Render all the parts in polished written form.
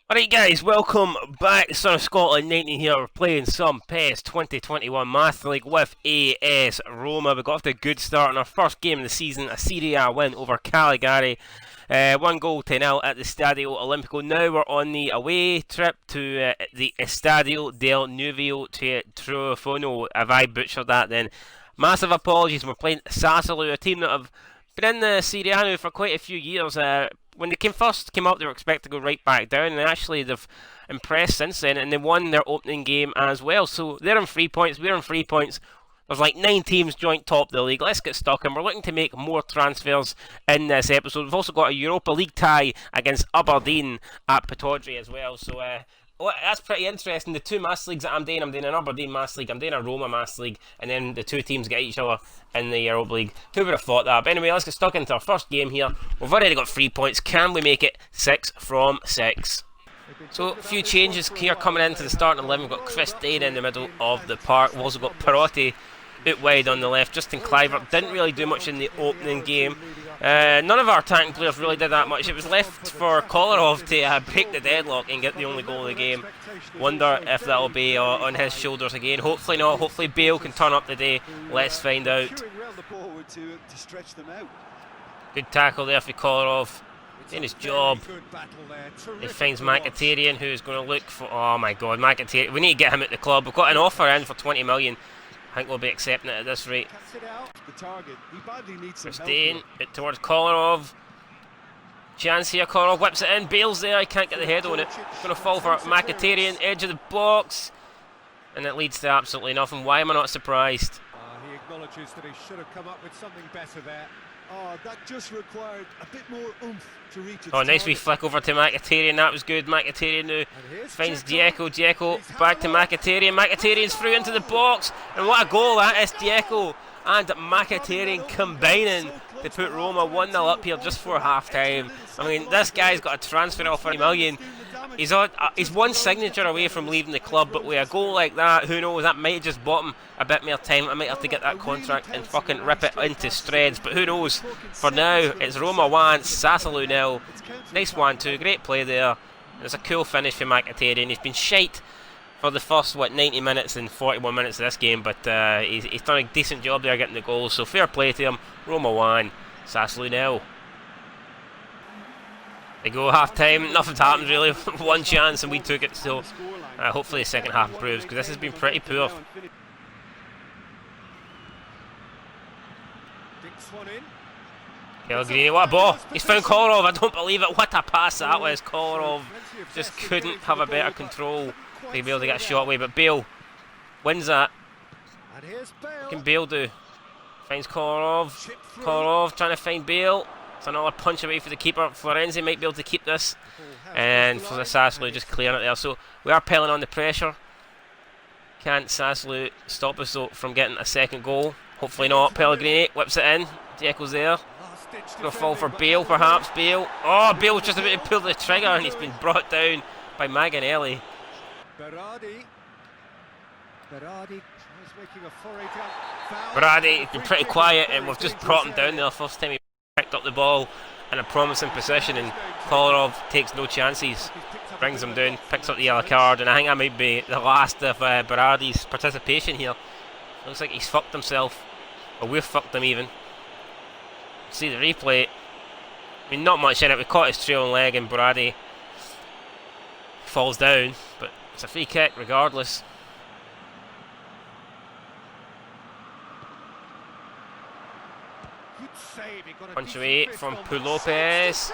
Alright guys, welcome back to Son of Scotland 19 here. We're playing some PES 2021 Math League with AS Roma. We got off to a good start in our first game of the season, a Serie A win over Cagliari. 1-0 at the Stadio Olimpico. Now we're on the away trip to the Estadio del Nuovo Trofano. If I butchered that then, massive apologies. We're playing Sassolo, a team that have been in the Serie A now for quite a few years. When they first came up, they were expected to go right back down, and actually they've impressed since then, and they won their opening game as well. So they're on 3 points, we're on 3 points. There's like 9 teams joint top of the league. Let's get stuck in. We're looking to make more transfers in this episode. We've also got a Europa League tie against Aberdeen at Pittodrie as well. So well, that's pretty interesting. The two Mass Leagues that I'm doing an Aberdeen Mass League, I'm doing a Roma Mass League, and then the two teams get each other in the Europa League. Who would have thought that? But anyway, let's get stuck into our first game here. We've already got 3 points. Can we make it 6 from 6? So, a few changes here coming into the starting 11. We've got Chris Dane in the middle of the park. We've also got Perotti out wide on the left. Justin Clivert didn't really do much in the opening game. None of our attacking players really did that much. It was left for Kolarov to break the deadlock and get the only goal of the game. Wonder if that'll be on his shoulders again. Hopefully not. Hopefully Bale can turn up today. Let's find out. Good tackle there for Kolarov. Doing his job. He finds Mkhitaryan, who's going to look for... Oh my god, Mkhitaryan. We need to get him at the club. We've got an offer in for 20 million. I think we'll be accepting it at this rate. Christine, it towards Kolarov. Chance here, Kolarov whips it in. Bale's there, he can't get the head on it. Going to fall for Mkhitaryan, edge of the box. And it leads to absolutely nothing. Why am I not surprised? He acknowledges that he should have come up with something better there. That just required a bit more oomph to reach its nice wee flick over to Mkhitaryan. That was good. Mkhitaryan now finds Dzeko. Dzeko back to Mkhitaryan. Mkhitaryan's through into the box. And what a goal that is. Dzeko and Mkhitaryan combining to put Roma 1-0 up here just for half time. I mean, this guy's got a transfer offer of 40 million. He's one signature away from leaving the club, but with a goal like that, who knows, that might just bought him a bit more time. I might have to get that contract and fucking rip it into shreds, but who knows. For now, it's Roma 1, Sassolo 0. Nice 1-2, great play there. It's a cool finish for Mkhitaryan. He's been shite for the first, 90 minutes and 41 minutes of this game, but he's done a decent job there getting the goals, so fair play to him. Roma 1, Sassolo 0. They go half time, nothing's happened really. One chance and we took it, so hopefully the second half improves, because this has been pretty poor. Pellegrini, what a ball! He's found Kolarov, I don't believe it. What a pass that was. Kolarov just couldn't have a better control to be able to get a shot away, but Bale wins that. What can Bale do? Finds Kolarov. Kolarov trying to find Bale. It's another punch away for the keeper. Florenzi might be able to keep this. And for the Sassolo just clearing it there. So we are piling on the pressure. Can't Sassolo stop us though from getting a second goal? Hopefully not. Pellegrini whips it in. Dzeko's there. Going to fall for Bale perhaps. Bale. Oh, Bale just about to pull the trigger and he's been brought down by Maganelli. Berardi has been pretty quiet and we've just brought him down there. First time he picked up the ball in a promising position, and Kolarov takes no chances, brings him down, picks up the yellow card, and I think that might be the last of Berardi's participation here. Looks like he's fucked himself, or we've fucked him even. See the replay. I mean, not much in it. We caught his trailing leg and Berardi falls down, but it's a free kick regardless. Punch away from Pau Lopez,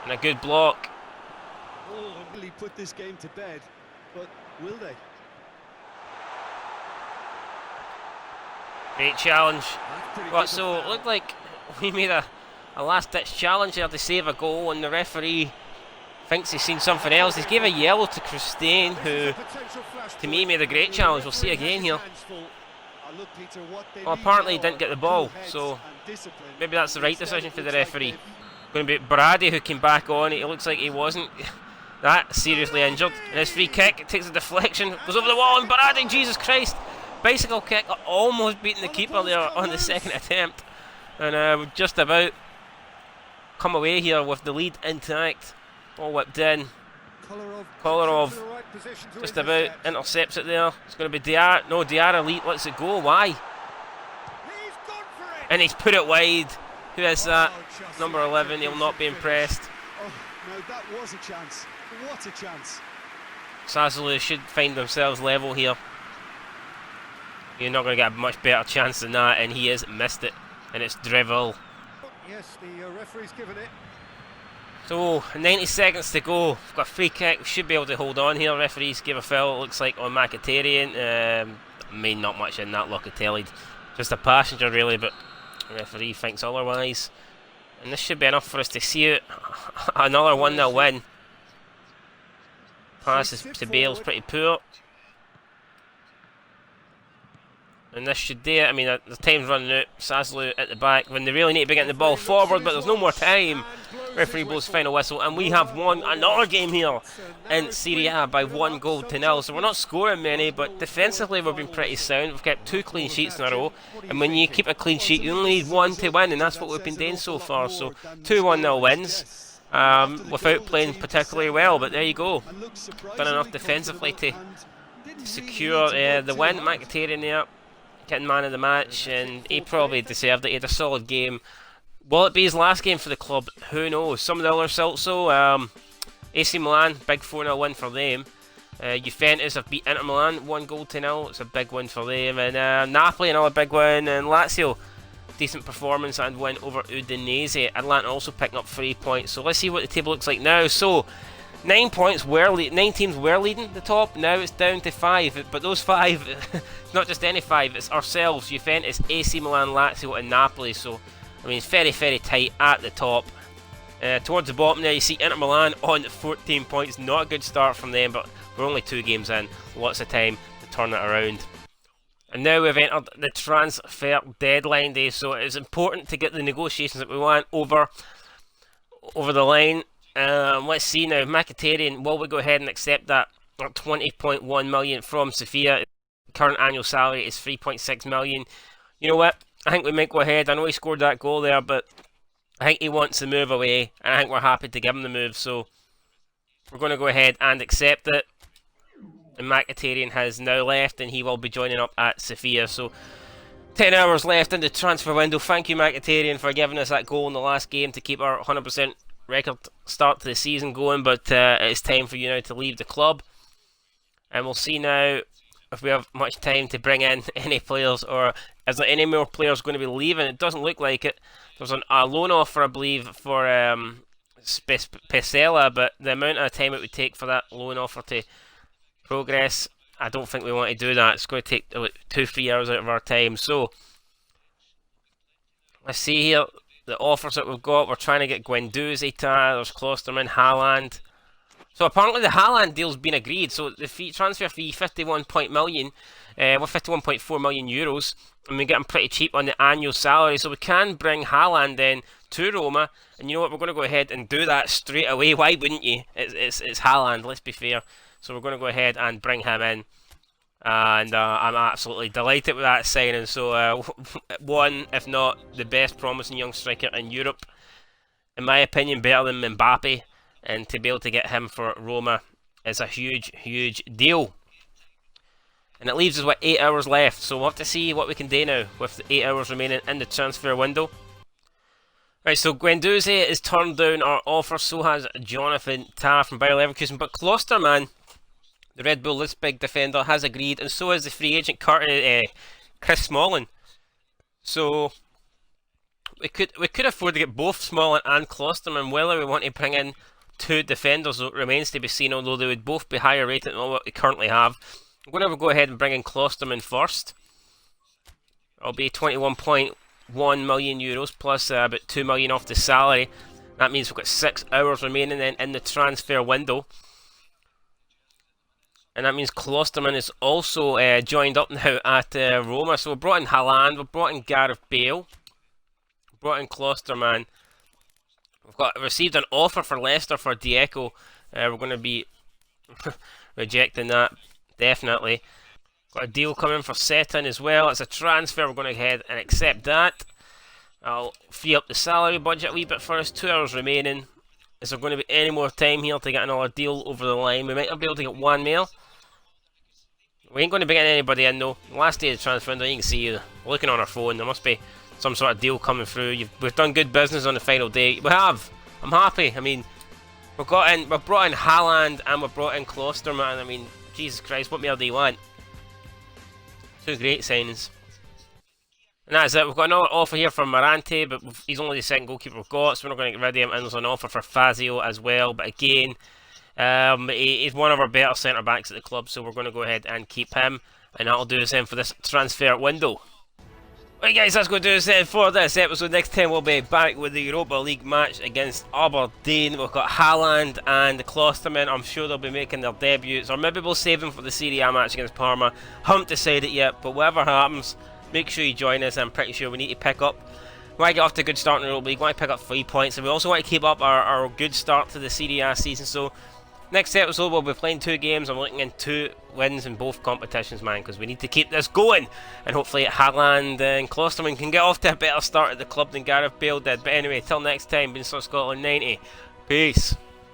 and a good block. Really put this game to bed, but will they? Great challenge. But so it looked like we made a last-ditch challenge there to save a goal, and the referee thinks he's seen something else. He's gave a yellow to Christine, who to me made a great challenge. We'll see again here. Well, apparently he didn't get the ball, so maybe that's the right decision for the referee. Going to be Berardi who came back on. It looks like he wasn't that seriously injured. And his free kick, it takes a deflection, goes over the wall, and Berardi, Jesus Christ, bicycle kick, almost beating the keeper there on the second attempt. And we've just about come away here with the lead intact. All whipped in. Kolarov just about intercepts it there. It's going to be Diarra. No, Diarra lets it go. Why? And he's put it wide. Who is that? Number 11. He'll not be impressed. Oh, no, that was a chance. What a chance. Sazalou should find themselves level here. You're not going to get a much better chance than that, and he has missed it. And it's drivel. Yes, the referee's given it. So, 90 seconds to go. We've got a free kick. We should be able to hold on here. Referees give a foul, it looks like, on Mkhitaryan. I mean, not much in that Locatelli. Just a passenger, really, but the referee thinks otherwise. And this should be enough for us to see it. Another 1-0 win. Passes to Bale's pretty poor. And this should do it. I mean, the time's running out. Sazalou at the back when they really need to be getting the ball forward, but there's no more time. Referee blows final whistle, and we have won another game here in Serie A by 1-0. So we're not scoring many, but defensively we've been pretty sound. We've kept 2 clean sheets in a row, and when you keep a clean sheet, you only need 1 to win, and that's what we've been doing so far. So 2 1-0 wins. Without playing particularly well, but there you go. Done enough defensively to secure the win. Mkhitaryan there, getting man of the match, and he probably deserved it. He had a solid game. Will it be his last game for the club? Who knows? Some of the other results though. AC Milan, big 4-0 win for them. Juventus have beat Inter Milan 1-0. It's a big win for them. And Napoli, another big win. And Lazio, decent performance and win over Udinese. Atlanta also picking up 3 points. So let's see what the table looks like now. So 9 points were 9 teams were leading the top. Now it's down to 5. But those 5, it's not just any 5. It's ourselves, Juventus, AC Milan, Lazio, and Napoli. So I mean, it's very, very tight at the top. Towards the bottom there, you see Inter Milan on 14 points. Not a good start from them, but we're only 2 games in. Lots of time to turn it around. And now we've entered the transfer deadline day, so it's important to get the negotiations that we want over the line. Let's see now, Mkhitaryan, will we go ahead and accept that 20.1 million from Sofia? Current annual salary is 3.6 million. You know what? I think we might go ahead. I know he scored that goal there, but I think he wants to move away, and I think we're happy to give him the move, so we're going to go ahead and accept it. And Mkhitaryan has now left, and he will be joining up at Sofia. So 10 hours left in the transfer window. Thank you, Mkhitaryan, for giving us that goal in the last game to keep our 100% record start to the season going, but it's time for you now to leave the club. And we'll see now if we have much time to bring in any players, or is there any more players going to be leaving? It doesn't look like it. There's a loan offer, I believe, for Pesela, but the amount of time it would take for that loan offer to progress, I don't think we want to do that. It's going to take 2-3 hours out of our time. So let's see here the offers that we've got. We're trying to get Guendouzi, there's Klosterman, Haaland. So apparently the Haaland deal's been agreed. So the transfer fee, 51.4 million euros, and we get him pretty cheap on the annual salary. So we can bring Haaland in to Roma, and you know what? We're going to go ahead and do that straight away. Why wouldn't you? It's Haaland. Let's be fair. So we're going to go ahead and bring him in, and I'm absolutely delighted with that signing. So one, if not the best promising young striker in Europe, in my opinion, better than Mbappe. And to be able to get him for Roma is a huge, huge deal. And it leaves us with 8 hours left. So we'll have to see what we can do now with the 8 hours remaining in the transfer window. Right, so Guendouzi has turned down our offer. So has Jonathan Tah from Bayer Leverkusen. But Klosterman, the Red Bull, this big defender, has agreed. And so has the free agent Chris Smalling. So we could afford to get both Smalling and Klosterman. Whether we want to bring in 2 defenders remains to be seen, although they would both be higher rated than what we currently have. I'm going to go ahead and bring in Klosterman first. It'll be 21.1 million euros plus about 2 million off the salary. That means we've got 6 hours remaining then in the transfer window. And that means Klosterman is also joined up now at Roma. So we brought in Haaland, we brought in Gareth Bale, brought in Klosterman. We've received an offer for Leicester for Diego. We're going to be rejecting that, definitely. Got a deal coming for Seton as well. It's a transfer. We're going to go ahead and accept that. I'll free up the salary budget a wee bit for us. 2 hours remaining. Is there going to be any more time here to get another deal over the line? We might not be able to get one more. We ain't going to be getting anybody in though. Last day of the transfer window, you can see looking on our phone, there must be some sort of deal coming through. We've done good business on the final day. We have. I'm happy. I mean, we've brought in Haaland and we've brought in Klosterman. I mean, Jesus Christ, what more do you want? Two great signings. And that's it. We've got another offer here from Marante, but he's only the second goalkeeper we've got, so we're not going to get rid of him. And there's an offer for Fazio as well, but again, he's one of our better centre backs at the club, so we're going to go ahead and keep him, and that'll do us in for this transfer window. Right guys, that's going to do us in for this episode. Next time we'll be back with the Europa League match against Aberdeen. We've got Haaland and Klosterman. I'm sure they'll be making their debuts, or maybe we'll save them for the Serie A match against Parma. Haven't decided yet, but whatever happens, make sure you join us. I'm pretty sure we need to pick up. We want to get off to a good start in the Europa League. We want to pick up 3 points, and we also want to keep up our good start to the Serie A season. So next episode we'll be playing 2 games. I'm looking in 2 wins in both competitions, man, because we need to keep this going. And hopefully Haaland and Klosterman can get off to a better start at the club than Gareth Bale did. But anyway, till next time, been Scotland 90. Peace.